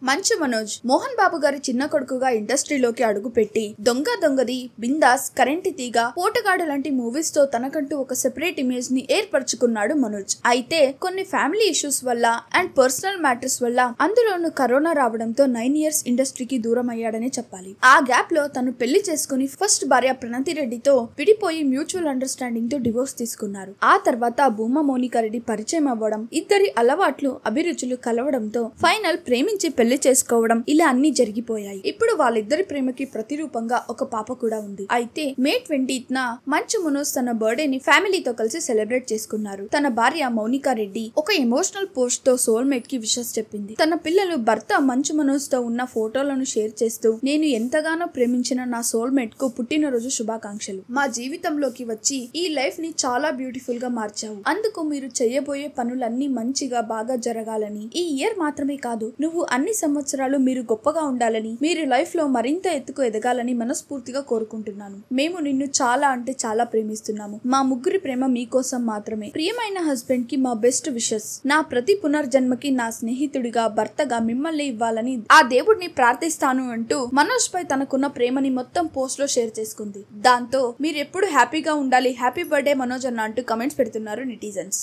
మంచు మనోజ్ మోహన్ బాబు గారి చిన్న కొడుకుగా ఇండస్ట్రీలోకి అడుగుపెట్టి దొంగది, బిందాస్, కరెంటి తీగ, పోటగాడు లాంటి మూవీస్ తో తనకంటూ ఒక సెపరేట్ ఇమేజ్ ని ఏర్పరచుకున్నాడు మనోజ్. అయితే కొన్ని ఫ్యామిలీ ఇష్యూస్ వల్ల అండ్ పర్సనల్ మ్యాటర్స్ వల్ల, అందులోనూ కరోనా రావడంతో 9 years ఇండస్ట్రీకి దూరం అయ్యాడనే చెప్పాలి. ఆ గ్యాప్ లో తను పెళ్లి చేసుకుని ఫస్ట్ భార్య ప్రణతి రెడ్డితో విడిపోయి మ్యూచువల్ అండర్స్టాండింగ్ తో డివోర్స్ తీసుకున్నారు. ఆ తర్వాత భూమా మోనికా రెడ్డి పరిచయం అవ్వడం, ఇద్దరి అలవాట్లు అభిరుచులు కలవడంతో ఫైనల్ ప్రేమించి పెళ్లి చేసుకోవడం, ఇలా అన్ని జరిగిపోయాయి. ఇప్పుడు వాళ్ళిద్దరి ప్రేమకి ప్రతిరూపంగా ఒక పాప కూడా ఉంది. అయితే మే 20th మంచు మనోజ్ తన బర్త్డే ని ఫ్యామిలీతో కలిసి సెలబ్రేట్ చేసుకున్నారు. తన భార్య మౌనికా రెడ్డి ఒక ఎమోషనల్ పోస్ట్ తో సోల్మేట్ కి విషెస్ చెప్పింది. తన పిల్లలు భర్త మంచు మనోజ్ తో ఉన్న ఫోటోలను షేర్ చేస్తూ, నేను ఎంతగానో ప్రేమించిన నా సోల్మేట్ కు పుట్టినరోజు శుభాకాంక్షలు. మా జీవితంలోకి వచ్చి ఈ లైఫ్ ని చాలా బ్యూటిఫుల్ గా మార్చావు. అందుకు మీరు చేయబోయే పనులన్నీ మంచిగా బాగా జరగాలని, ఈ ఇయర్ మాత్రమే కాదు, నువ్వు అన్ని సంవత్సరాలు మీరు గొప్పగా ఉండాలని, మీరు లైఫ్ లో మరింత ఎత్తుకు ఎదగాలని మనస్ఫూర్తిగా కోరుకుంటున్నాను. మేము నిన్ను చాలా అంటే చాలా ప్రేమిస్తున్నాము. మా ముగ్గురి ప్రేమ మీకోసం మాత్రమే. ప్రియమైన హస్బెండ్ కి మా బెస్ట్ విషెస్. నా ప్రతి పునర్జన్మకి నా స్నేహితుడిగా, భర్తగా మిమ్మల్ని ఇవ్వాలని ఆ దేవుడిని ప్రార్థిస్తాను అంటూ మనోజ్ పై తనకున్న ప్రేమని మొత్తం పోస్ట్ లో షేర్ చేసుకుంది. దాంతో మీరు ఎప్పుడు హ్యాపీగా ఉండాలి, హ్యాపీ బర్త్డే మనోజ్ అన్న అంటూ కమెంట్స్ పెడుతున్నారు నెటిజన్స్.